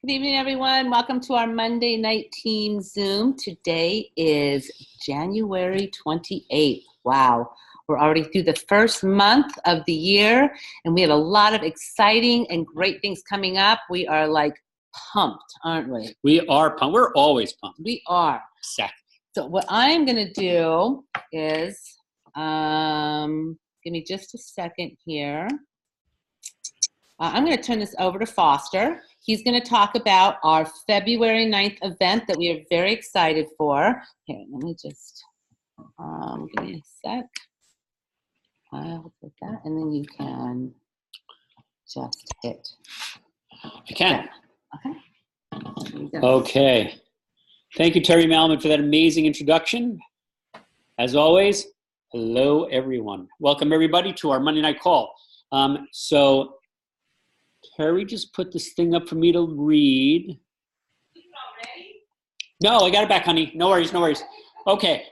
Good evening, everyone. Welcome to our Monday night team Zoom. Today is January 28th. Wow, we're already through the first month of the year, and we have a lot of exciting and great things coming up. We are like pumped, aren't we? We are pumped. We're always pumped. We are. Exactly. So what I'm going to do is, give me just a second here. I'm going to turn this over to Foster. He's going to talk about our February 9th event that we are very excited for. Here, let me just, give me a sec. I'll put that, and then you can just hit. I can. Okay. Okay. Thank you, Terri Malmed, for that amazing introduction. As always, hello, everyone. Welcome, everybody, to our Monday night call. So Terri just put this thing up for me to read. Is it already? No, I got it back, honey. No worries, no worries. Okay.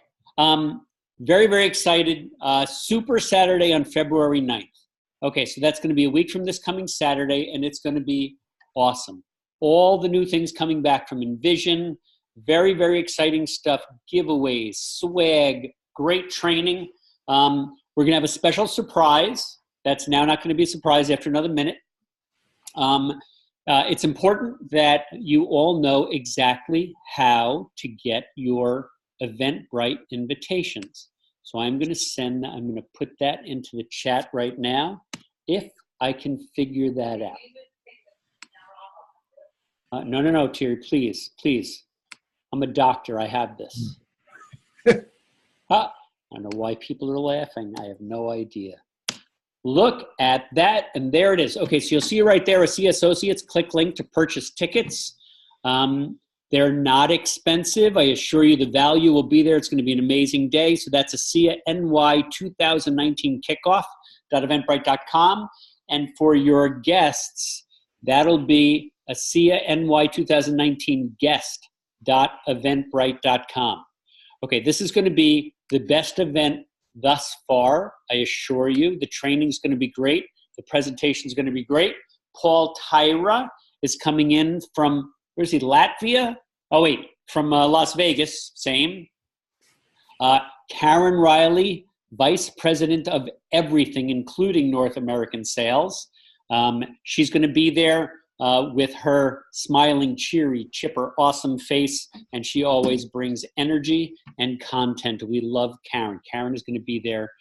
Very, very excited. Super Saturday on February 9th. Okay, so that's going to be a week from this coming Saturday, and it's going to be awesome. All the new things coming back from Envision. Very, very exciting stuff. Giveaways, swag, great training. We're going to have a special surprise. That's now not going to be a surprise after another minute. It's important that you all know exactly how to get your Eventbrite invitations. So I'm going to put that into the chat right now, if I can figure that out. No, Terri, please. I'm a doctor. I have this. I don't know why people are laughing. I have no idea. Look at that, and there it is. Okay, so you'll see right there, ASEA Associates, click link to purchase tickets. They're not expensive. I assure you the value will be there. It's going to be an amazing day. So that's ASEA NY 2019 kickoff.eventbrite.com. And for your guests, that'll be ASEA NY 2019 guest.eventbrite.com. Okay, this is going to be the best event thus far, I assure you. The training's going to be great. The presentation's going to be great. Paul Taira is coming in from, where's he, Latvia? Oh, wait, from Las Vegas, same. Karen Riley, Vice President of everything, including North American sales. She's going to be there with her smiling, cheery, chipper, awesome face, and she always brings energy and content. We love Karen. Karen is going to be there.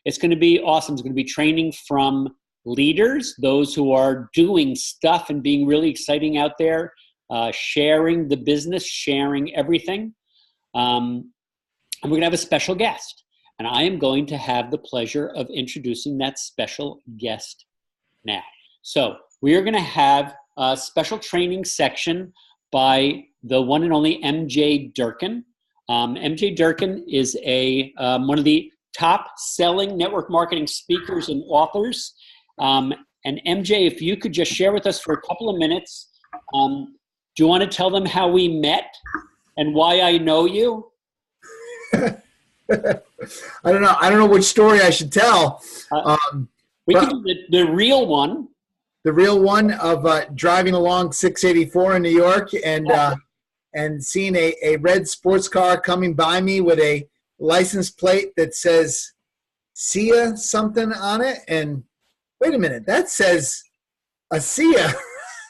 It's going to be awesome. It's going to be training from leaders, those who are doing stuff and being really exciting out there, sharing the business, sharing everything. And we're going to have a special guest. And I am going to have the pleasure of introducing that special guest now. So we are going to have a special training section by the one and only MJ Durkin. MJ Durkin is one of the top selling network marketing speakers and authors. And MJ, if you could just share with us for a couple of minutes, do you want to tell them how we met and why I know you? I don't know. I don't know which story I should tell. We can do the real one. The real one of driving along 684 in New York and seeing a red sports car coming by me with a license plate that says ASEA something on it. And wait a minute, that says ASEA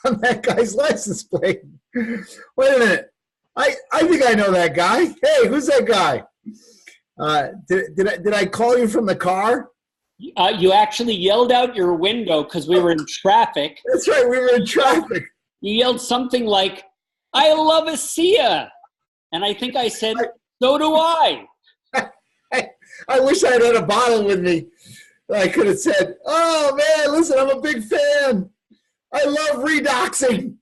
on that guy's license plate. Wait a minute. I think I know that guy. Hey, who's that guy? Did I call you from the car? You actually yelled out your window because we were in traffic. That's right, we were in traffic. You yelled something like, "I love ASEA." And I think I said, "So do I." I wish I had a bottle with me. I could have said, "Oh, man, listen, I'm a big fan. I love redoxing."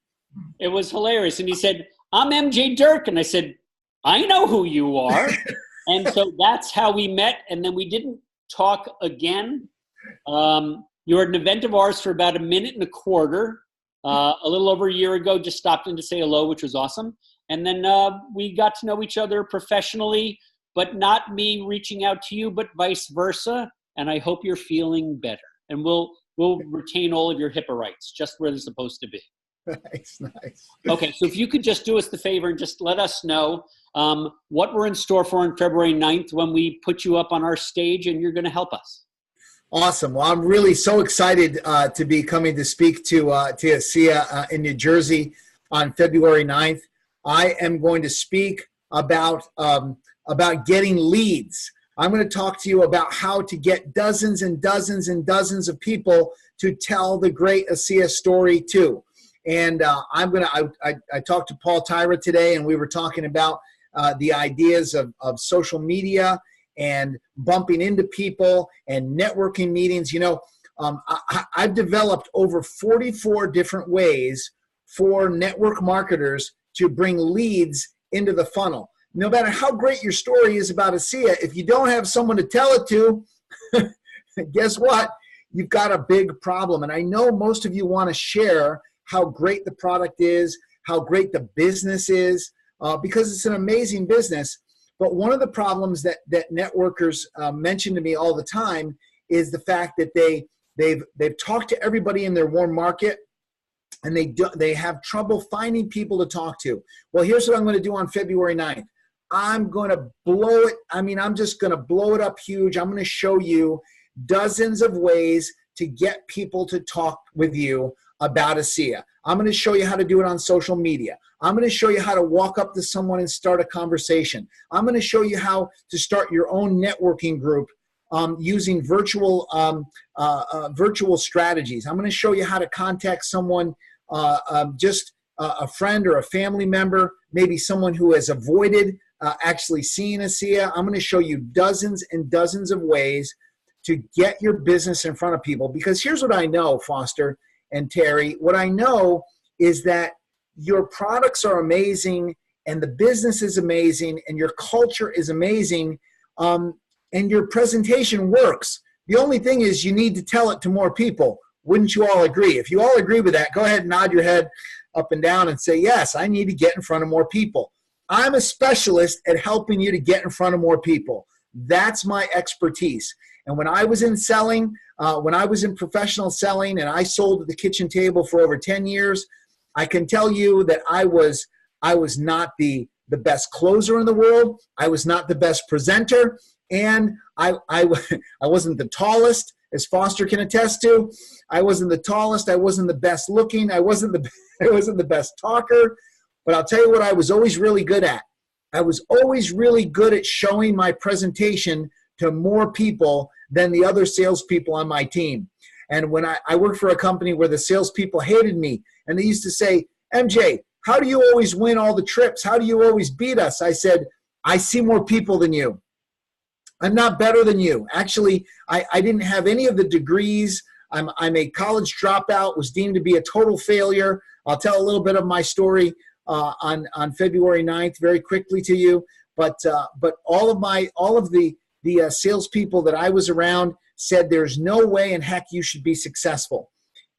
It was hilarious. And he said, "I'm MJ Durkin." I said, "I know who you are." And so that's how we met. And then we didn't talk again. You were at an event of ours for about a minute and a quarter, a little over a year ago, just stopped in to say hello, which was awesome. And then we got to know each other professionally, but not me reaching out to you, but vice versa. And I hope you're feeling better. And we'll retain all of your HIPAA rights, just where they're supposed to be. Nice. Okay, so if you could just do us the favor and just let us know what we're in store for on February 9th when we put you up on our stage and you're going to help us. Awesome. Well, I'm really so excited to be coming to speak to ASEA in New Jersey on February 9th. I am going to speak about getting leads. I'm going to talk to you about how to get dozens and dozens and dozens of people to tell the great ASEA story too. And I talked to Paul Taira today, and we were talking about the ideas of social media and bumping into people and networking meetings. You know, I've developed over 44 different ways for network marketers to bring leads into the funnel. No matter how great your story is about ASEA, if you don't have someone to tell it to, guess what? You've got a big problem. And I know most of you want to share how great the product is, how great the business is, because it's an amazing business. But one of the problems that networkers mention to me all the time is the fact that they've talked to everybody in their warm market, and they have trouble finding people to talk to. Well, here's what I'm going to do on February 9th. I'm going to blow it. I mean, I'm just going to blow it up huge. I'm going to show you dozens of ways to get people to talk with you about ASEA. I'm going to show you how to do it on social media. I'm going to show you how to walk up to someone and start a conversation. I'm going to show you how to start your own networking group using virtual strategies. I'm going to show you how to contact someone, just a friend or a family member, maybe someone who has avoided actually seeing ASEA. I'm going to show you dozens and dozens of ways to get your business in front of people. Because here's what I know, Foster and Terry. What I know is that your products are amazing, and the business is amazing, and your culture is amazing, and your presentation works. The only thing is you need to tell it to more people. Wouldn't you all agree? If you all agree with that, go ahead and nod your head up and down and say, yes, I need to get in front of more people. I'm a specialist at helping you to get in front of more people. That's my expertise. And when I was in selling, when I was in professional selling, and I sold at the kitchen table for over 10 years, I can tell you that I was not the best closer in the world. I was not the best presenter, and I wasn't the tallest, as Foster can attest to. I wasn't the tallest. I wasn't the best looking. I wasn't the best talker. But I'll tell you what I was always really good at. I was always really good at showing my presentation to more people than the other salespeople on my team. And when I worked for a company where the salespeople hated me, and they used to say, MJ, how do you always win all the trips? How do you always beat us? I said, I see more people than you. I'm not better than you. Actually, I didn't have any of the degrees. I'm a college dropout, was deemed to be a total failure. I'll tell a little bit of my story on February 9th very quickly to you. But all of the salespeople that I was around said there's no way in heck you should be successful.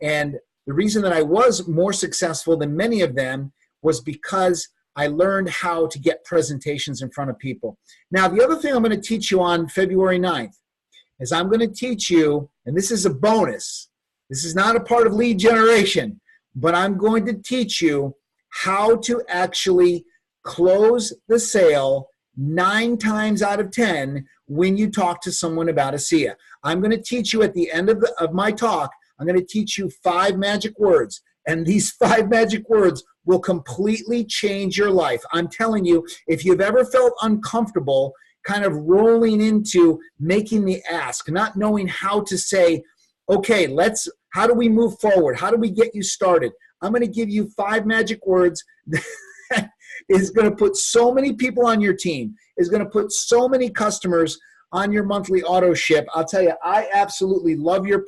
And the reason that I was more successful than many of them was because I learned how to get presentations in front of people. Now, the other thing I'm going to teach you on February 9th is I'm going to teach you, and this is a bonus, this is not a part of lead generation, but I'm going to teach you how to actually close the sale 9 times out of 10 when you talk to someone about ASEA. I'm going to teach you at the end of my talk, I'm going to teach you 5 magic words. And these 5 magic words will completely change your life. I'm telling you, if you've ever felt uncomfortable kind of rolling into making the ask, not knowing how to say, okay, how do we move forward? How do we get you started? I'm going to give you 5 magic words that is going to put so many people on your team, is going to put so many customers on your monthly auto ship. I'll tell you, I absolutely love your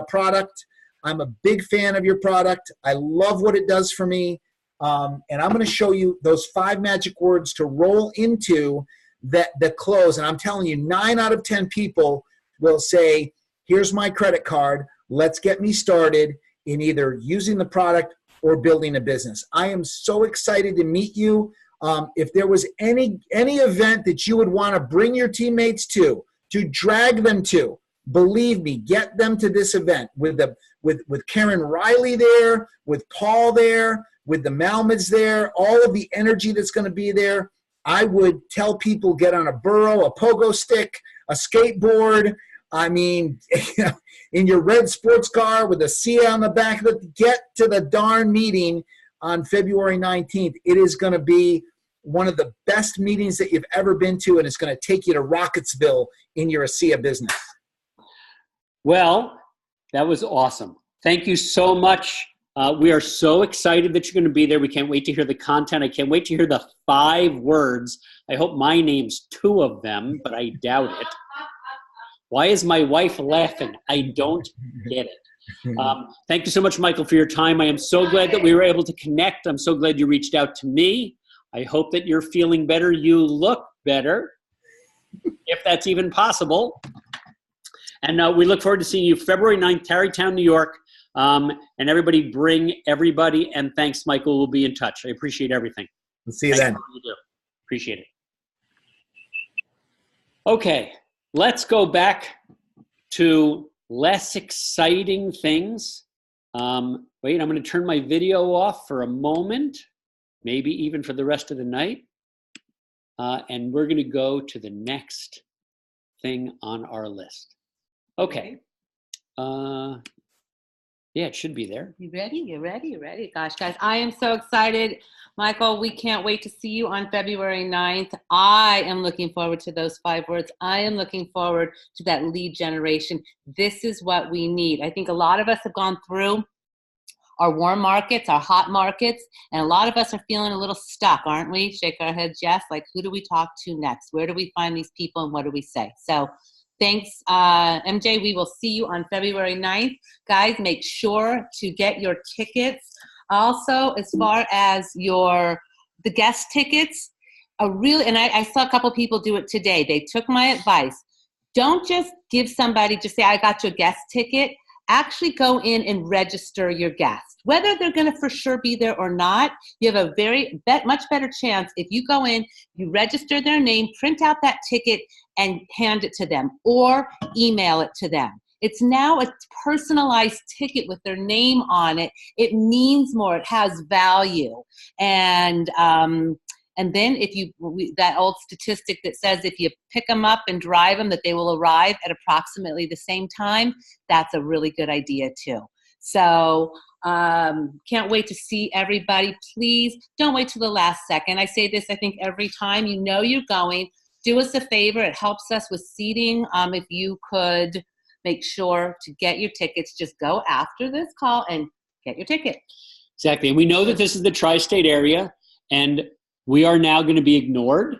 product. I'm a big fan of your product. I love what it does for me. And I'm going to show you those 5 magic words to roll into the close. And I'm telling you, 9 out of 10 people will say, here's my credit card. Let's get me started in either using the product or building a business. I am so excited to meet you. If there was any event that you would want to bring your teammates to drag them to, Believe me, get them to this event with Karen Riley there, with Paul there, with the Malmeds there, all of the energy that's going to be there. I would tell people get on a burro, a pogo stick, a skateboard. I mean, in your red sports car with a SIA on the back of it, get to the darn meeting on February 19th. It is going to be one of the best meetings that you've ever been to, and it's going to take you to Rocketsville in your ASEA business. Well, that was awesome. Thank you so much. We are so excited that you're going to be there. We can't wait to hear the content. I can't wait to hear the 5 words. I hope my name's 2 of them, but I doubt it. Why is my wife laughing? I don't get it. Thank you so much, Michael, for your time. I am so glad that we were able to connect. I'm so glad you reached out to me. I hope that you're feeling better. You look better, if that's even possible. And we look forward to seeing you February 9th, Tarrytown, New York. And everybody bring everybody. And thanks, Michael. We'll be in touch. I appreciate everything. We'll see you then. Appreciate it. Okay, let's go back to less exciting things. Wait, I'm going to turn my video off for a moment, maybe even for the rest of the night. And we're going to go to the next thing on our list. Okay. Yeah, it should be there. You ready? You ready? You ready? Gosh, guys, I am so excited. Michael, we can't wait to see you on February 9th. I am looking forward to those 5 words. I am looking forward to that lead generation. This is what we need. I think a lot of us have gone through our warm markets, our hot markets, and a lot of us are feeling a little stuck, aren't we? Shake our heads, yes. Like, who do we talk to next? Where do we find these people and what do we say? So thanks, MJ. We will see you on February 9th. Guys, make sure to get your tickets. Also, as far as the guest tickets, and I saw a couple people do it today. They took my advice. Don't just give somebody, just say, I got your guest ticket. Actually go in and register your guest. Whether they're going to for sure be there or not, you have a much better chance if you go in, you register their name, print out that ticket, and hand it to them or email it to them. It's now a personalized ticket with their name on it. It means more. It has value. And then that old statistic that says if you pick them up and drive them, that they will arrive at approximately the same time, that's a really good idea too. So can't wait to see everybody. Please don't wait till the last second. I say this, I think, every time. You know you're going. Do us a favor. It helps us with seating. If you could make sure to get your tickets, just go after this call and get your ticket. Exactly. And we know that this is the tri-state area, and we are now going to be ignored,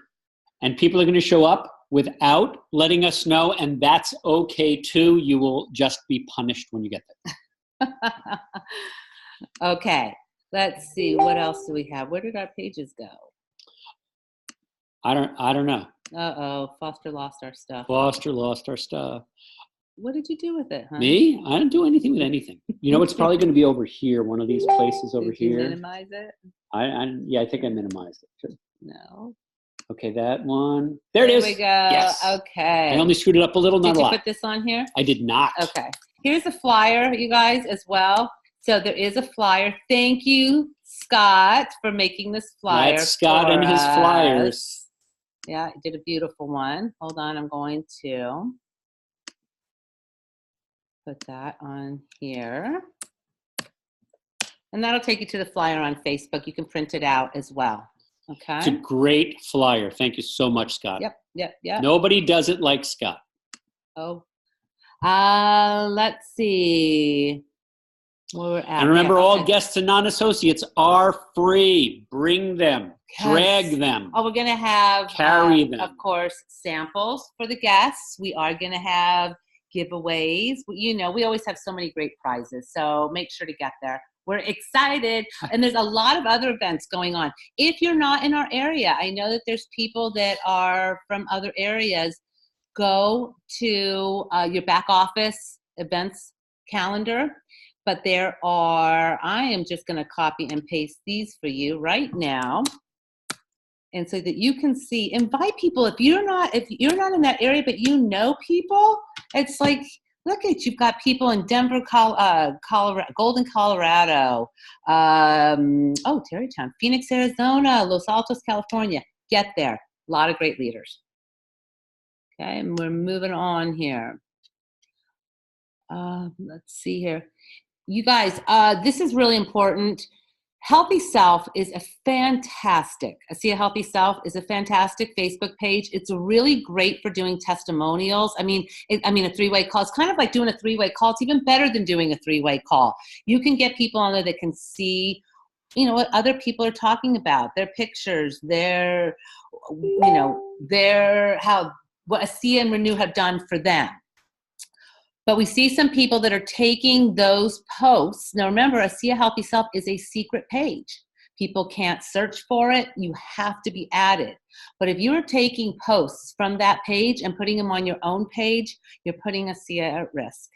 and people are going to show up without letting us know, and that's okay too. You will just be punished when you get there. Okay. Let's see. What else do we have? Where did our pages go? I don't know. Uh-oh. Foster lost our stuff. Foster lost our stuff. What did you do with it, huh? Me? I didn't do anything with anything. You know, it's probably going to be over here, one of these places over here. Did you minimize it? I think I minimized it. No. Okay, that one. There it is. There we go. Yes. Okay. I only screwed it up a little, not a lot. Did you put this on here? I did not. Okay. Here's a flyer, you guys, as well. So there is a flyer. Thank you, Scott, for making this flyer. That's Scott and his flyers. Yeah, he did a beautiful one. Hold on, I'm going to put that on here. And that'll take you to the flyer on Facebook. You can print it out as well. Okay. It's a great flyer. Thank you so much, Scott. Yep. Nobody does it like Scott. Oh. Let's see where we're at. And remember, all guests and non-associates are free. Bring them. Yes. Drag them. Oh, we're going to have, carry them. Of course, samples for the guests. We are going to have giveaways. You know, we always have so many great prizes, so make sure to get there. We're excited, and there's a lot of other events going on. If you're not in our area, I know that there's people that are from other areas. Go to your back office events calendar, but there are, I am just going to copy and paste these for you right now. And so that you can see, invite people. If you're not in that area, but you know people, it's like, look at, you've got people in Denver, Colorado, Golden, Colorado, Terrytown, Phoenix, Arizona, Los Altos, California. Get there. A lot of great leaders. Okay, and we're moving on here. Let's see here. You guys, this is really important. Healthy Self is a fantastic Facebook page. It's really great for doing testimonials. I mean, a three-way call. It's kind of like doing a three-way call. It's even better than doing a three-way call. You can get people on there that can see, what other people are talking about, their pictures, what ASEA and Renew have done for them. But we see some people that are taking those posts. Now remember, ASEA Healthy Self is a secret page. People can't search for it. You have to be added. But if you are taking posts from that page and putting them on your own page, you're putting ASEA at risk.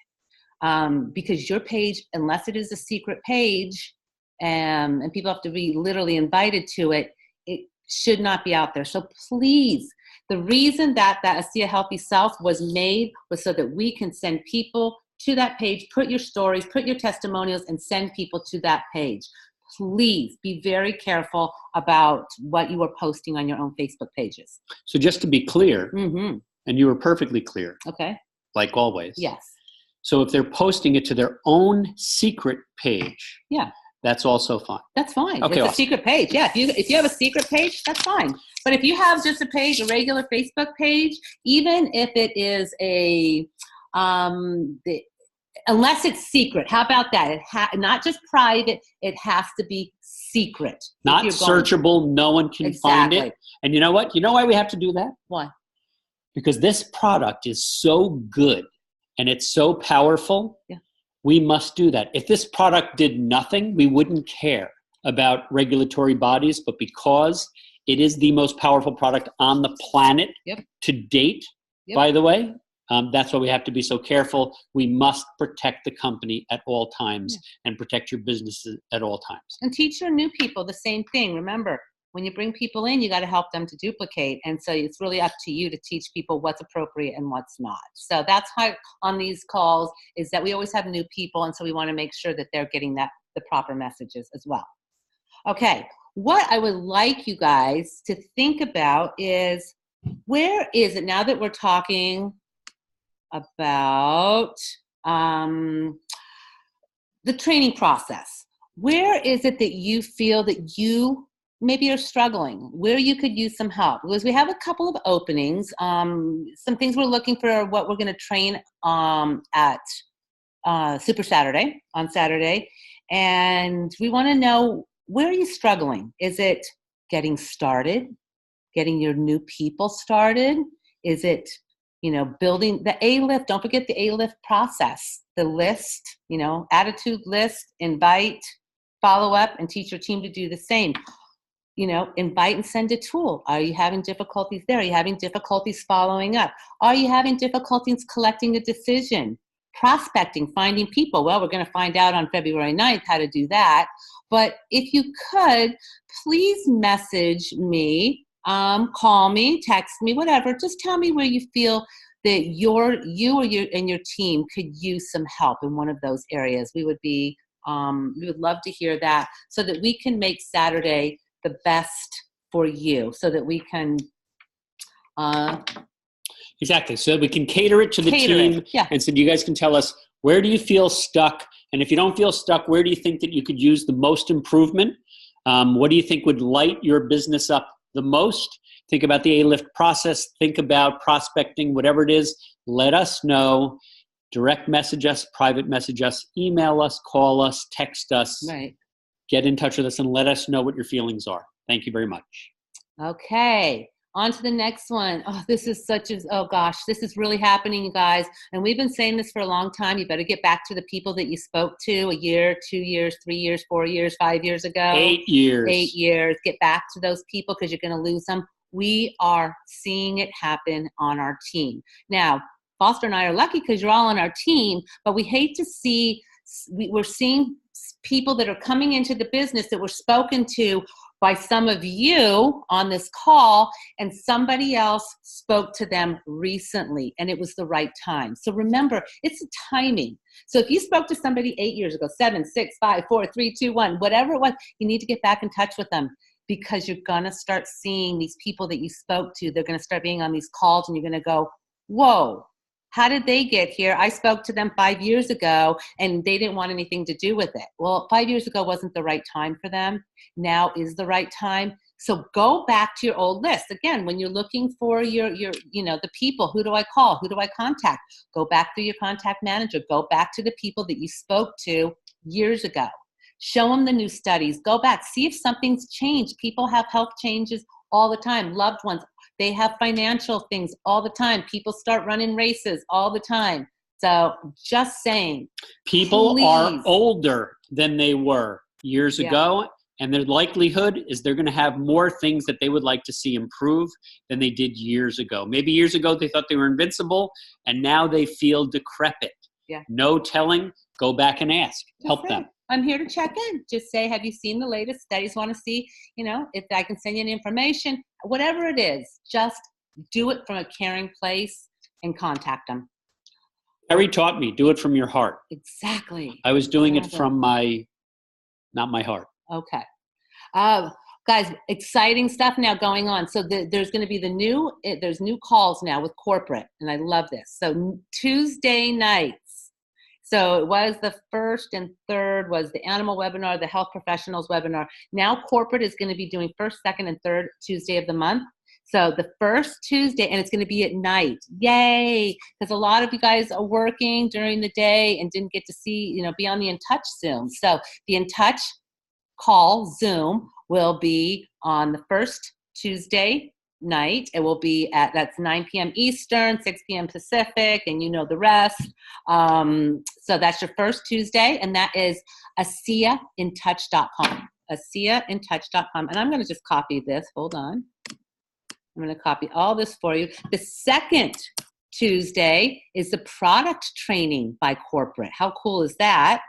Because your page, unless it is a secret page, and people have to be literally invited to it, it should not be out there. So please, the reason that ASEA Healthy Self was made was so that we can send people to that page, put your stories, put your testimonials, and send people to that page. Please be very careful about what you are posting on your own Facebook pages. So just to be clear, and you were perfectly clear. Okay. Like always. Yes. So if they're posting it to their own secret page, that's also fine. That's fine. Okay, it's a secret page. Yeah, if you have a secret page, that's fine. But if you have just a page, a regular Facebook page, even if it is unless it's secret, how about that? Not just private, it has to be secret. Not searchable, no one can find it. And you know what? You know why we have to do that? Why? Because this product is so good and it's so powerful. Yeah. We must do that. If this product did nothing, we wouldn't care about regulatory bodies, but because it is the most powerful product on the planet to date, by the way, that's why we have to be so careful. We must protect the company at all times and protect your businesses at all times. And teach your new people the same thing. Remember, when you bring people in, you got to help them to duplicate. And so it's really up to you to teach people what's appropriate and what's not. So that's how on these calls is that we always have new people. And so we want to make sure that they're getting the proper messages as well. Okay. What I would like you guys to think about is, where is it now that we're talking about the training process? Where is it that you feel that you maybe are struggling, where you could use some help? Because we have a couple of openings, some things we're looking for, what we're going to train at Super Saturday, on Saturday. And we want to know, where are you struggling? Is it getting started, getting your new people started? Is it, building the A-Lift? Don't forget the A-Lift process, the list, attitude list, invite, follow up, and teach your team to do the same. Invite and send a tool. Are you having difficulties there? Are you having difficulties following up? Are you having difficulties collecting a decision? Prospecting, finding people. Well, we're going to find out on February 9th how to do that. But if you could, please message me, call me, text me, whatever. Just tell me where you feel that you or your team could use some help in one of those areas. We would love to hear that, so that we can make Saturday the best for you, so that we can exactly, so we can cater it to the team. And so you guys can tell us, where do you feel stuck? And if you don't feel stuck, where do you think that you could use the most improvement? What do you think would light your business up the most? Think about the A-Lift process. Think about prospecting, whatever it is. Let us know. Direct message us, private message us, email us, call us, text us. Right. Get in touch with us and let us know what your feelings are. Thank you very much. Okay. On to the next one. Oh, this is this is really happening, you guys. And we've been saying this for a long time. You better get back to the people that you spoke to a year, 2 years, 3 years, 4 years, 5 years ago. 8 years. 8 years. Get back to those people, because you're going to lose them. We are seeing it happen on our team. Now, Foster and I are lucky because you're all on our team, but we hate to see, we're seeing people that are coming into the business that were spoken to by some of you on this call, and somebody else spoke to them recently, and it was the right time. So remember, it's the timing. So if you spoke to somebody 8 years ago, 7, 6, 5, 4, 3, 2, 1, whatever it was, you need to get back in touch with them, because you're going to start seeing these people that you spoke to. They're going to start being on these calls, and you're going to go, whoa, how did they get here? I spoke to them 5 years ago and they didn't want anything to do with it. Well, 5 years ago wasn't the right time for them. Now is the right time. So go back to your old list. Again, when you're looking for your the people, who do I call? Who do I contact? Go back through your contact manager. Go back to the people that you spoke to years ago. Show them the new studies. Go back. See if something's changed. People have health changes all the time. Loved ones. They have financial things all the time. People start running races all the time. So just saying. People please. are older than they were years ago, and their likelihood is they're going to have more things that they would like to see improve than they did years ago. Maybe years ago they thought they were invincible, and now they feel decrepit. Yeah. No telling. Go back and ask. Help them. I'm here to check in. Just say, have you seen the latest studies? Want to see, if I can send you any information, whatever it is, just do it from a caring place and contact them. Terri taught me, do it from your heart. Exactly. I was doing it from not my heart. Okay. Guys, exciting stuff now going on. So there's going to be there's new calls now with corporate, and I love this. So Tuesday nights. So it was the first and third was the animal webinar, the health professionals webinar. Now corporate is going to be doing first, second, and third Tuesday of the month. So the first Tuesday, and it's going to be at night. Yay! Because a lot of you guys are working during the day and didn't get to see, be on the In Touch Zoom. So the In Touch call Zoom will be on the first Tuesday night. It will be that's 9 p.m. Eastern, 6 p.m. Pacific, and the rest. So that's your first Tuesday, and that is asiaintouch.com. asiaintouch.com. And I'm going to just copy this. Hold on. I'm going to copy all this for you. The second Tuesday is the product training by corporate. How cool is that?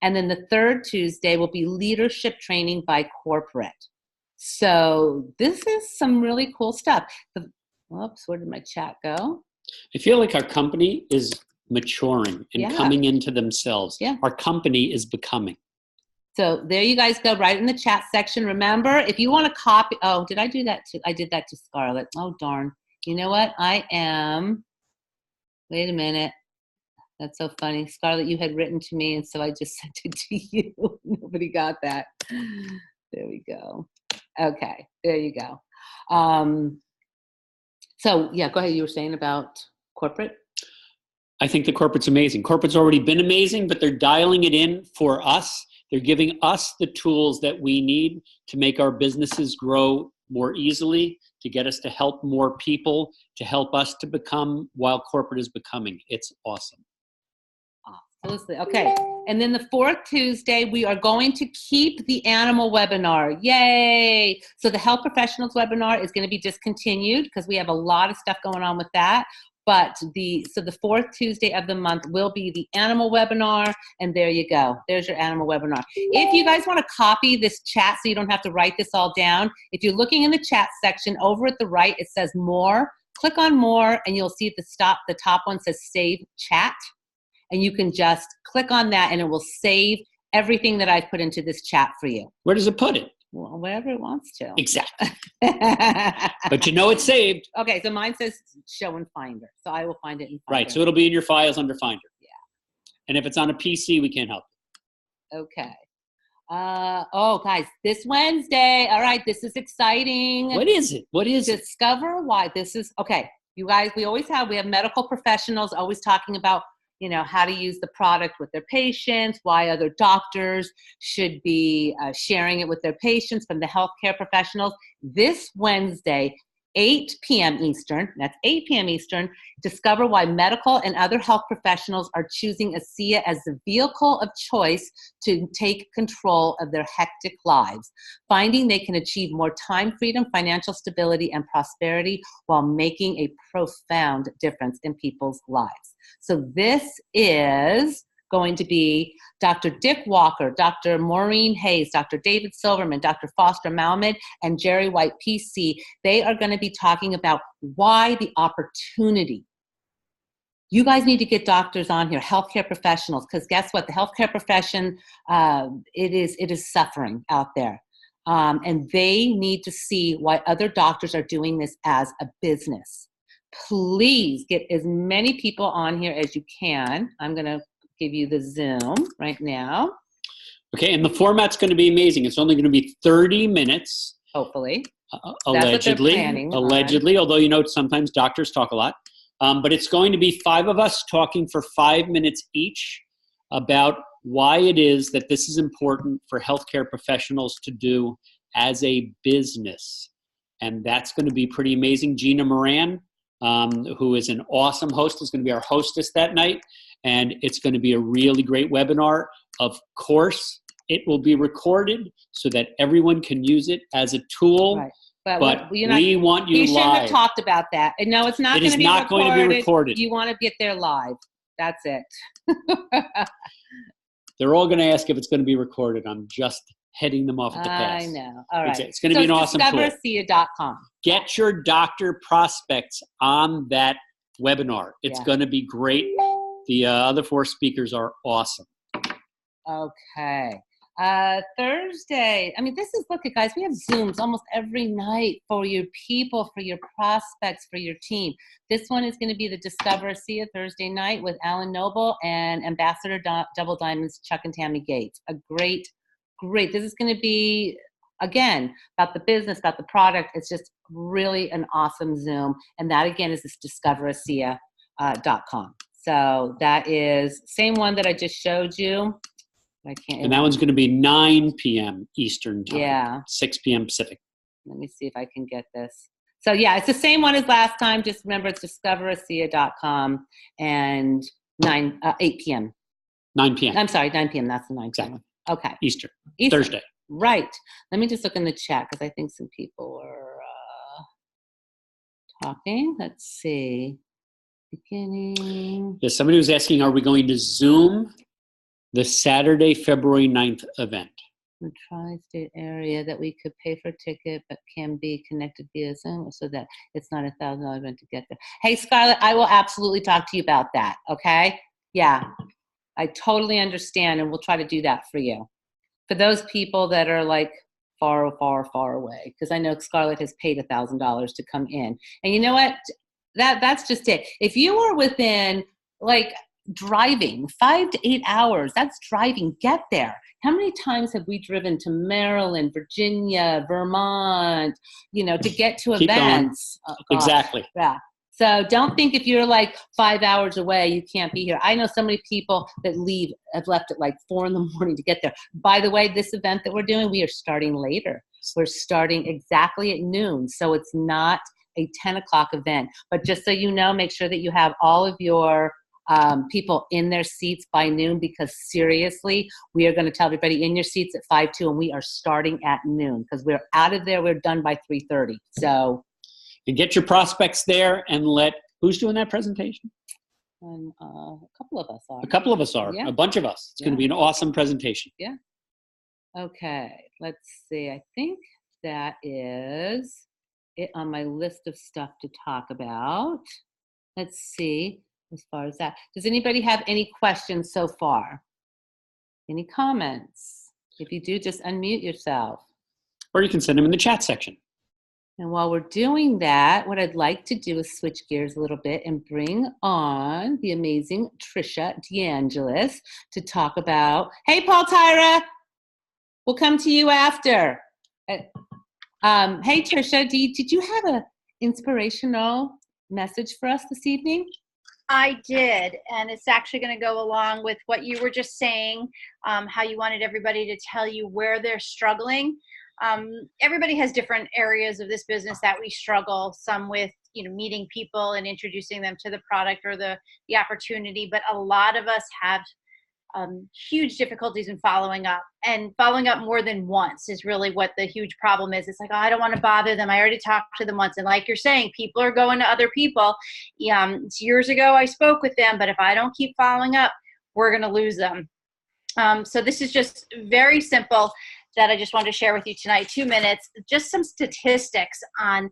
And then the third Tuesday will be leadership training by corporate. So this is some really cool stuff. Whoops, where did my chat go? I feel like our company is maturing and coming into themselves. Yeah. Our company is becoming. So there you guys go, right in the chat section. Remember, if you want to copy, did I do that too? I did that to Scarlett. Oh, darn. You know what? wait a minute. That's so funny. Scarlett, you had written to me, and so I just sent it to you. Nobody got that. There we go. Okay, there you go. So, yeah, go ahead. You were saying about corporate? I think the corporate's amazing. Corporate's already been amazing, but they're dialing it in for us. They're giving us the tools that we need to make our businesses grow more easily, to get us to help more people, to help us to become while corporate is becoming. It's awesome. Absolutely. Okay. And then the fourth Tuesday, we are going to keep the animal webinar. Yay. So the health professionals webinar is going to be discontinued because we have a lot of stuff going on with that. But the fourth Tuesday of the month will be the animal webinar. And there you go. There's your animal webinar. If you guys want to copy this chat so you don't have to write this all down, if you're looking in the chat section over at the right, it says more. Click on more and you'll see at the top one says save chat. And you can just click on that and it will save everything that I've put into this chat for you. Where does it put it? Well, wherever it wants to. Exactly. But it's saved. Okay, so mine says show in Finder. So I will find it in Finder. Right, so it'll be in your files under Finder. Yeah. And if it's on a PC, we can't help it. Okay. Guys, this Wednesday. All right, this is exciting. What is it? Discover why this is, okay. You guys, we have medical professionals always talking about how to use the product with their patients, why other doctors should be sharing it with their patients from the healthcare professionals. This Wednesday, 8 p.m. Eastern, that's 8 p.m. Eastern, discover why medical and other health professionals are choosing ASEA as the vehicle of choice to take control of their hectic lives, finding they can achieve more time freedom, financial stability, and prosperity while making a profound difference in people's lives. So this is going to be Dr. Dick Walker, Dr. Maureen Hayes, Dr. David Silverman, Dr. Foster Malmed, and Jerry White PC. They are going to be talking about why the opportunity. You guys need to get doctors on here, healthcare professionals, because guess what? The healthcare profession, it is suffering out there. And they need to see why other doctors are doing this as a business. Please get as many people on here as you can. I'm going to give you the Zoom right now. Okay, and the format's going to be amazing. It's only going to be 30 minutes. Hopefully. Allegedly, although you know sometimes doctors talk a lot. But it's going to be 5 of us talking for 5 minutes each about why it is that this is important for healthcare professionals to do as a business. And that's going to be pretty amazing. Gina Moran, who is an awesome host, is going to be our hostess that night. And it's going to be a really great webinar. Of course, it will be recorded so that everyone can use it as a tool. Right. But we want you live. You shouldn't have talked about that. And no, it's not going to be recorded. It is not going to be recorded. You want to get there live. That's it. They're all going to ask if it's going to be recorded. I'm just heading them off at the pass. I know. All right. It's going to be an awesome tool. DiscoverASIA.com. Get your doctor prospects on that webinar. It's going to be great. The other 4 speakers are awesome. Okay. Thursday. I mean, look at guys, we have Zooms almost every night for your people, for your prospects, for your team. This one is going to be the Discover ASIA Thursday night with Alan Noble and Ambassador Double Diamonds, Chuck and Tammy Gates. A great, this is going to be, again, about the business, about the product. It's just really an awesome Zoom. And that, again, is this DiscoverASIA.com. So that is same one that I just showed you. I can't. And that one's going to be 9 p.m. Eastern time. Yeah. 6 p.m. Pacific. Let me see if I can get this. So yeah, it's the same one as last time. Just remember it's DiscoverASIA.com and 8 p.m. 9 p.m. I'm sorry, 9 p.m. That's the 9 p.m. Exactly. Okay. Eastern. Thursday. Right. Let me just look in the chat because I think some people were talking. Let's see. Beginning. Yeah, somebody was asking, are we going to Zoom the Saturday, February 9th event? The tri-state area that we could pay for a ticket but can be connected via Zoom so that it's not $1,000 event to get there. Hey, Scarlett, I will absolutely talk to you about that, okay? Yeah, I totally understand, and we'll try to do that for you. For those people that are like far away, because I know Scarlett has paid $1,000 to come in. And you know what? That's just it. If you are within, like, driving 5 to 8 hours, that's driving, get there. How many times have we driven to Maryland, Virginia, Vermont, to get to events? Oh, exactly. Yeah. So don't think if you're like 5 hours away, you can't be here. I know so many people that have left at like 4 in the morning to get there. By the way, this event that we're doing, we are starting later. We're starting exactly at noon. So it's not a 10 o'clock event. But just so you know, make sure that you have all of your people in their seats by noon, because seriously, we are going to tell everybody in your seats at 5:02, and we are starting at noon because we're out of there. We're done by 3:30. So, and get your prospects there and who's doing that presentation? And, a couple of us are. A couple of us are. Yeah. A bunch of us. It's going to be an awesome presentation. Yeah. Okay. Let's see. I think that is it on my list of stuff to talk about. Let's see. As far as that, does anybody have any questions so far? Any comments? If you do, just unmute yourself. Or you can send them in the chat section. And while we're doing that, what I'd like to do is switch gears a little bit and bring on the amazing Tricia DeAngelis to talk about, hey, Paul Taira, we'll come to you after. Hey, Tricia, did you have an inspirational message for us this evening? I did, and it's actually going to go along with what you were just saying, how you wanted everybody to tell you where they're struggling. Everybody has different areas of this business that we struggle, some with meeting people and introducing them to the product or the opportunity, but a lot of us have huge difficulties in following up, and following up more than once is really what the huge problem is. It's like, oh, I don't want to bother them. I already talked to them once. And like you're saying, people are going to other people. Years ago, I spoke with them, but if I don't keep following up, we're going to lose them. So this is just very simple that I just wanted to share with you tonight, 2 minutes, just some statistics on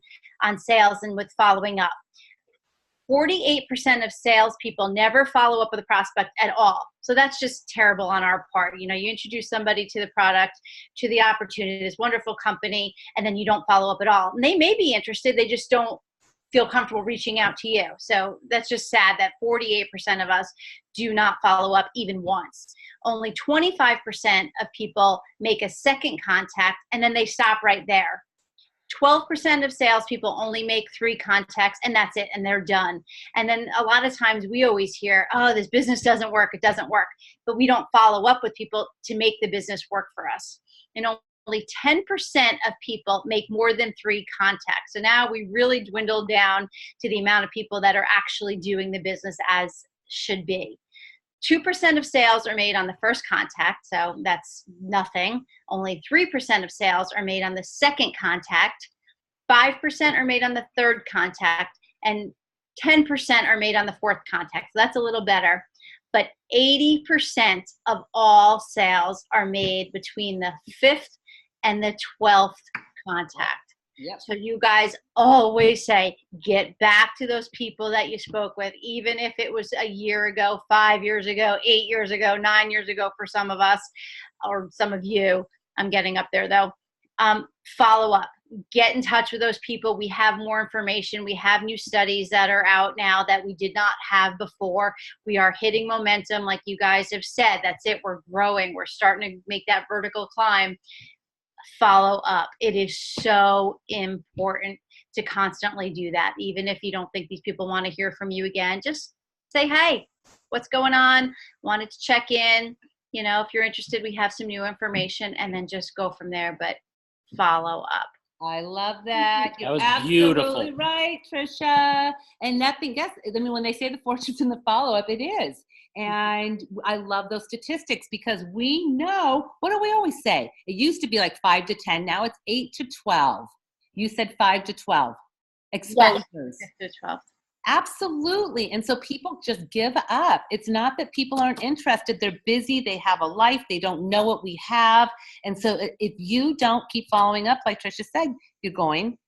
sales and with following up. 48% of salespeople never follow up with a prospect at all. So that's just terrible on our part. You introduce somebody to the product, to the opportunity, this wonderful company, and then you don't follow up at all. And they may be interested, they just don't feel comfortable reaching out to you. So that's just sad that 48% of us do not follow up even once. Only 25% of people make a second contact, and then they stop right there. 12% of salespeople only make 3 contacts, and that's it, and they're done. And then a lot of times we always hear, oh, this business doesn't work, it doesn't work. But we don't follow up with people to make the business work for us. And only 10% of people make more than 3 contacts. So now we really dwindled down to the amount of people that are actually doing the business as should be. 2% of sales are made on the first contact, so that's nothing. Only 3% of sales are made on the second contact. 5% are made on the third contact, and 10% are made on the fourth contact. So that's a little better. But 80% of all sales are made between the 5th and the 12th contact. Yep. So you guys always say, get back to those people that you spoke with, even if it was a year ago, 5 years ago, 8 years ago, 9 years ago for some of us, or some of you. I'm getting up there though. Follow up. Get in touch with those people. We have more information. We have new studies that are out now that we did not have before. We are hitting momentum, like you guys have said. That's it. We're growing. We're starting to make that vertical climb. Follow up. It is so important to constantly do that. Even if you don't think these people want to hear from you again, just say, hey, what's going on? Wanted to check in. If you're interested, we have some new information, and then just go from there. But follow up. I love that. You're That was beautiful. absolutely right, Tricia. And nothing, when they say the fortune's in the follow-up, it is. And I love those statistics because we know, what do we always say? It used to be like 5 to 10. Now it's 8 to 12. You said 5 to 12. Exposures. Yes, 6 to 12. Absolutely. And so people just give up. It's not that people aren't interested. They're busy. They have a life. They don't know what we have. And so if you don't keep following up, like Tricia said, you're going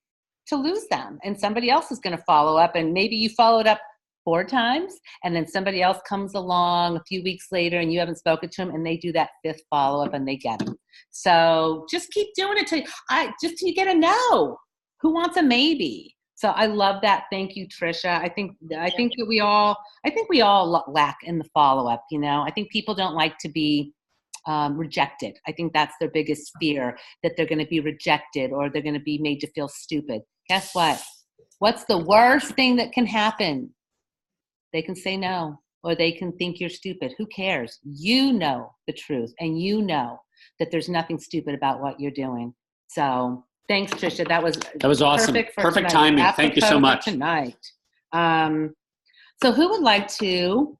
to lose them. And somebody else is going to follow up. And maybe you followed up 4 times, and then somebody else comes along a few weeks later and you haven't spoken to them, and they do that 5th follow-up and they get them. So just keep doing it till you get a no. Who wants a maybe? So I love that. Thank you, Tricia. I think that we all lack in the follow-up. I think people don't like to be rejected. I think that's their biggest fear, that they're going to be rejected or they're going to be made to feel stupid. Guess what? What's the worst thing that can happen? They can say no, or they can think you're stupid. Who cares? You know the truth, and you know that there's nothing stupid about what you're doing. So thanks, Tricia. That was awesome. Perfect timing. Thank you so much. Tonight. So who would like to?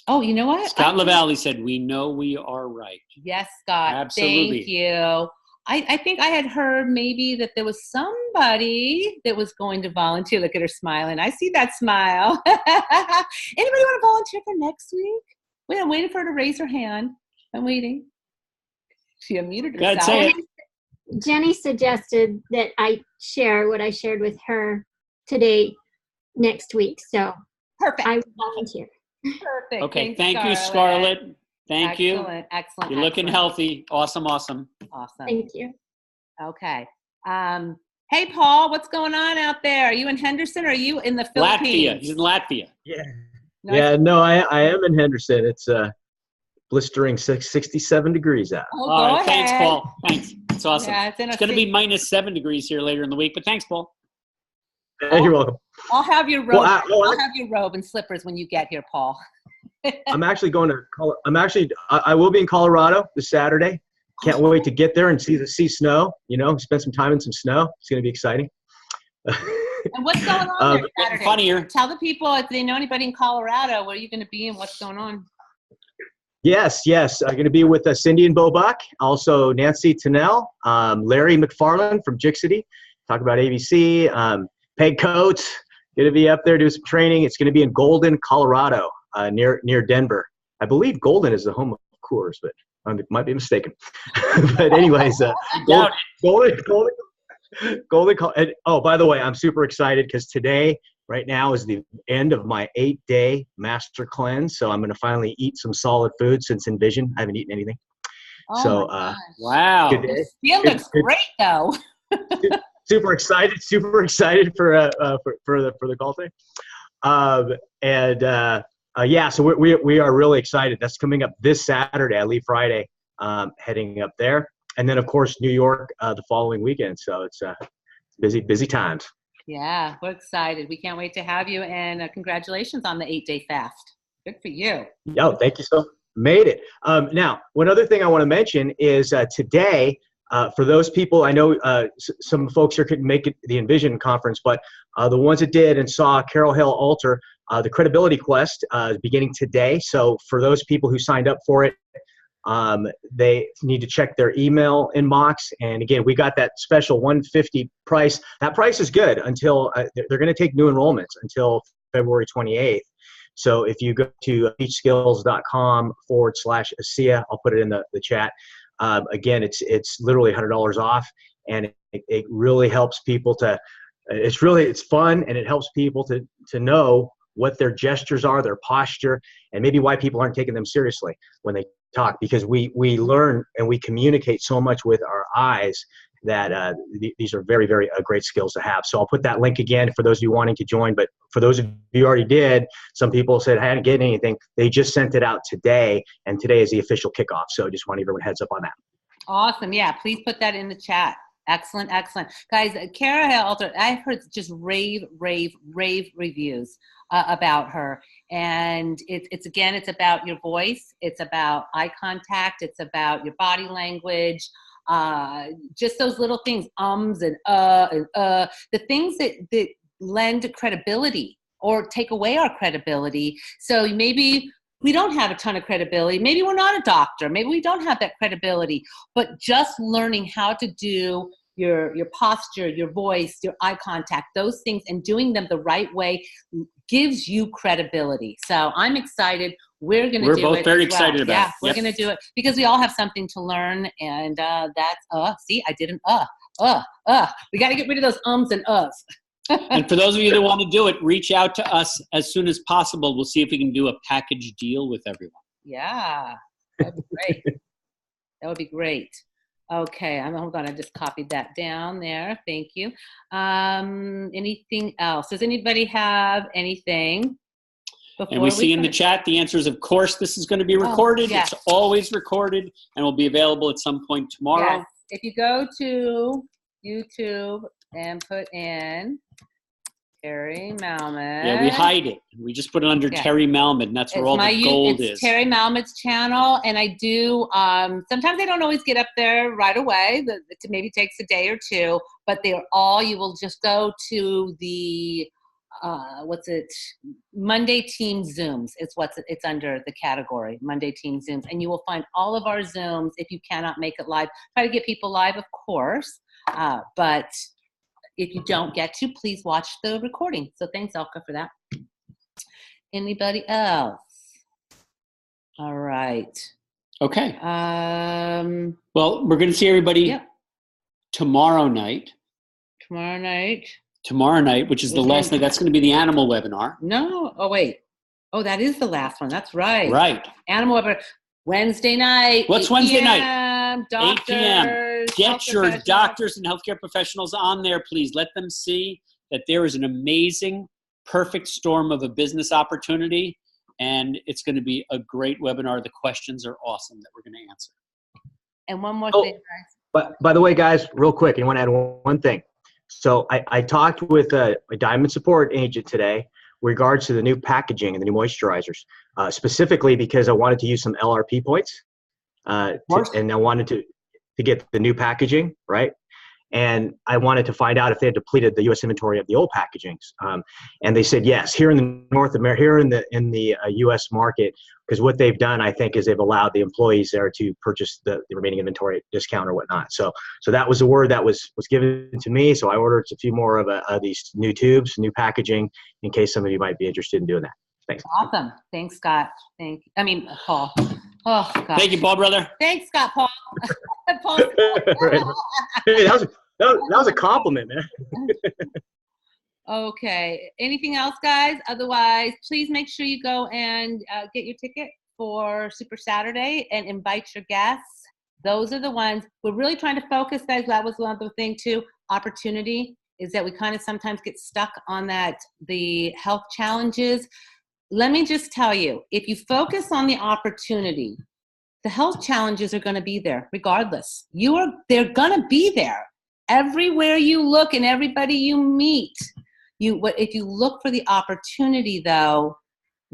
Oh, you know what? Scott LaValle said, "We know we are right." Yes, Scott. Absolutely. Thank you. I think I had heard maybe that there was somebody that was going to volunteer. Look at her smiling. I see that smile. Anybody want to volunteer for next week? Wait, I'm waiting for her to raise her hand. I'm waiting. She unmuted herself. Gotta say it. Jenny suggested that I share what I shared with her today next week. So Perfect. I will volunteer. Perfect. Okay. Thanks, Thank you, Scarlett. Thank you. Excellent. You're looking healthy. Awesome. Awesome. Thank you. Okay. Hey, Paul, what's going on out there? Are you in Henderson or are you in the Philippines? Latvia. He's in Latvia. Yeah. Nice. Yeah, no, I am in Henderson. It's blistering 67 degrees out. Oh, All go right. ahead. Thanks, Paul. Thanks. It's awesome. Yeah, It's going to be -7 degrees here later in the week, but thanks, Paul. You're welcome. I'll have your robe. Well, I'll have your robe and slippers when you get here, Paul. I'm actually going to I will be in Colorado this Saturday. Can't wait to get there and see snow, spend some time in some snow. It's going to be exciting. And what's going on there Saturday? Funnier. Tell the people if they know anybody in Colorado, where are you going to be and what's going on? Yes. I'm going to be with Cindy and Bobuck, also Nancy Tennell, Larry McFarland from Jixity, talk about ABC, Peg Coates, going to be up there doing some training. It's going to be in Golden, Colorado, near Denver. I believe Golden is the home of Coors, but I might be mistaken. But anyways, Golden. And, oh, by the way, I'm super excited because today, right now, is the end of my 8-day master cleanse. So I'm going to finally eat some solid food since Envision. I haven't eaten anything. Oh So, my gosh. Wow. good day. It looks great though. Super excited for the call today. Yeah, so we are really excited. That's coming up this Saturday. I leave Friday, heading up there, and then of course New York the following weekend. So it's busy times. Yeah, we're excited. We can't wait to have you, and congratulations on the 8-day fast. Good for you. Yo, thank you so. Made it. Now, one other thing I want to mention is today. For those people, I know some folks here couldn't make it the Envision conference, but the ones that did and saw Carol Hale Alter, the Credibility Quest is beginning today. So for those people who signed up for it, they need to check their email inbox. And again, we got that special $150 price. That price is good until they're going to take new enrollments until February 28th. So if you go to teachskills.com/ASEA, I'll put it in the chat. Again, it's literally $100 off, and it really helps people to. It's fun, and it helps people to know what their gestures are, their posture, and maybe why people aren't taking them seriously when they talk. Because we learn and we communicate so much with our eyes that these are very, very great skills to have. So I'll put that link again for those of you wanting to join. But for those of you who already did, some people said, I didn't get anything. They just sent it out today, and today is the official kickoff. So just want to give everyone a heads up on that. Awesome. Yeah, please put that in the chat. Excellent. Guys, Carol Hale Alter, I've heard just rave reviews about her. And it's about your voice. It's about eye contact. It's about your body language. Just those little things, and the things that lend credibility or take away our credibility. So maybe we don't have a ton of credibility. Maybe we're not a doctor. Maybe we don't have that credibility, but just learning how to do your posture, your voice, your eye contact, those things, and doing them the right way gives you credibility. So I'm excited. We're going to do it. We're both very excited about it. Yeah, we're going to do it because we all have something to learn. And see, I did an We got to get rid of those ums and uhs. And for those of you that want to do it, reach out to us as soon as possible. We'll see if we can do a package deal with everyone. Yeah, that'd be great. That would be great. Okay, hold on. I just copied that down there. Thank you. Anything else? Does anybody have anything? And we see in the chat, the answer is, of course, this is going to be recorded. Yes. It's always recorded and will be available at some point tomorrow. Yes. If you go to YouTube and put in Terri Malmed. Yeah, we hide it. We just put it under Terri Malmed, and that's where all the gold is. It's Terri Malmed's channel, and I do, sometimes I don't always get up there right away. It maybe takes a day or two, but they're all, you will just go to the, Monday Team Zooms. It's under the category, Monday Team Zooms, and you will find all of our Zooms if you cannot make it live. Try to get people live, of course, but if you don't get to, please watch the recording. So thanks, Elka, for that. Anybody else? All right. Okay. Well, we're going to see everybody tomorrow night. Tomorrow night, which is the last night. That's going to be the animal webinar. No. Oh, wait. Oh, that is the last one. That's right. Right. Animal webinar. Wednesday night. What's Wednesday night? 8 p.m. Get your doctors and healthcare professionals on there, please. Let them see that there is an amazing, perfect storm of a business opportunity, and it's going to be a great webinar. The questions are awesome that we're going to answer. And one more thing, guys. But by the way, guys, real quick, I want to add one thing. So I talked with a Diamond support agent today regards to the new packaging and the new moisturizers, specifically because I wanted to use some LRP points, and I wanted to get the new packaging, right? And I wanted to find out if they had depleted the U.S. inventory of the old packagings. And they said yes. Here in the North America, here in the U.S. market, because what they've done, I think, is they've allowed the employees there to purchase the remaining inventory at discount or whatnot. So that was the word that was given to me. So I ordered a few more of these new tubes, new packaging, in case some of you might be interested in doing that. Thanks. Awesome. Thanks, Scott. Paul. Oh, God. Thank you, Paul, brother. Thanks, Scott, Paul. Paul. Hey, that was a compliment, man. Okay. Anything else, guys? Otherwise, please make sure you go and get your ticket for Super Saturday and invite your guests. Those are the ones we're really trying to focus, guys. That was one other thing too. Opportunity is that we kind of sometimes get stuck on the health challenges. Let me just tell you, if you focus on the opportunity, the health challenges are going to be there regardless. They're going to be there everywhere you look and everybody you meet. If you look for the opportunity, though,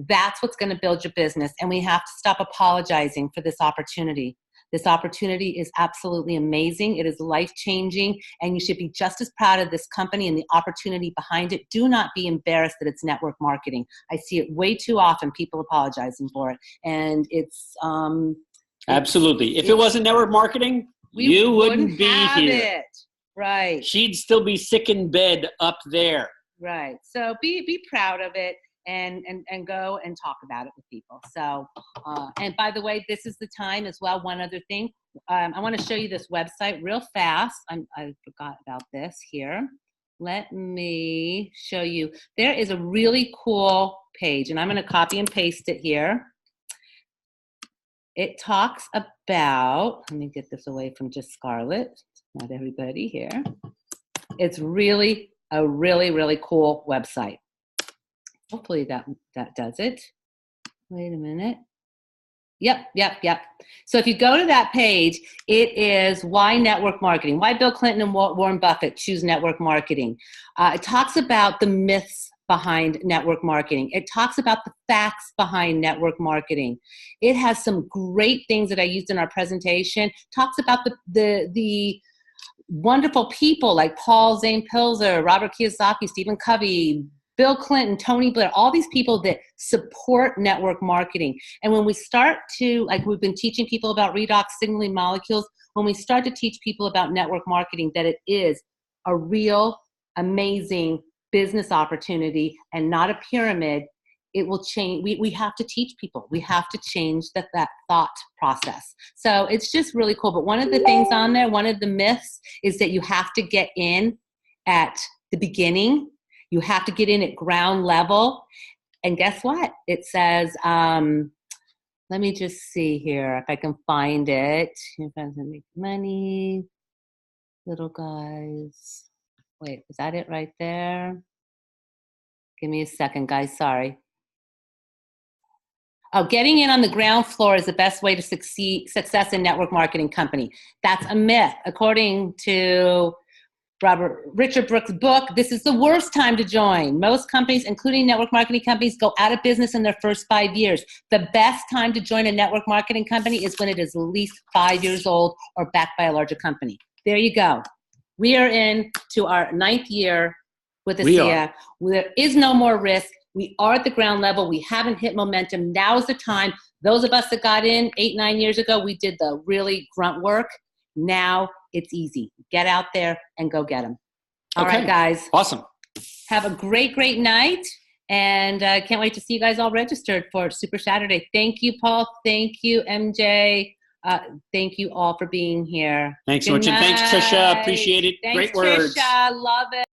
that's what's going to build your business. And we have to stop apologizing for this opportunity. This opportunity is absolutely amazing. It is life-changing, and you should be just as proud of this company and the opportunity behind it. Do not be embarrassed that it's network marketing. I see it way too often, people apologizing for it. And it's absolutely. If it wasn't network marketing, you wouldn't be here. It. Right. She'd still be sick in bed up there. Right. So be proud of it. And go and talk about it with people. So, and by the way, this is the time as well. One other thing, I want to show you this website real fast. I forgot about this here. Let me show you. There is a really cool page, and I'm going to copy and paste it here. It talks about, let me get this away from just Scarlett, not everybody here. It's a really, really cool website. Hopefully that does it. Wait a minute. Yep. So if you go to that page, it is why network marketing, why Bill Clinton and Warren Buffett choose network marketing. It talks about the myths behind network marketing. It talks about the facts behind network marketing. It has some great things that I used in our presentation. Talks about the wonderful people like Paul Zane Pilzer, Robert Kiyosaki, Stephen Covey, Bill Clinton, Tony Blair, all these people that support network marketing. And when we start to, like we've been teaching people about redox signaling molecules, when we start to teach people about network marketing, that it is a real, amazing business opportunity and not a pyramid, it will change. We have to teach people. We have to change that thought process. So it's just really cool. But one of the things on there, one of the myths is that you have to get in at the beginning. You have to get in at ground level. And guess what? It says, let me just see here if I can find it. Your friends that make money, little guys. Wait, is that it right there? Give me a second, guys. Sorry. Oh, getting in on the ground floor is the best way to success in network marketing company. That's a myth. According to Richard Brooks' book, this is the worst time to join. Most companies, including network marketing companies, go out of business in their first 5 years. The best time to join a network marketing company is when it is at least 5 years old or backed by a larger company. There you go. We are in to our 9th year with ASEA. There is no more risk. We are at the ground level. We haven't hit momentum. Now is the time. Those of us that got in 8, 9 years ago, we did the really grunt work. Now it's easy. Get out there and go get them. All right, guys. Awesome. Have a great night. And can't wait to see you guys all registered for Super Saturday. Thank you, Paul. Thank you, MJ. Thank you all for being here. Thanks so much. And thanks, Tricia. Appreciate it. Thanks, Great words. Tricia. Love it.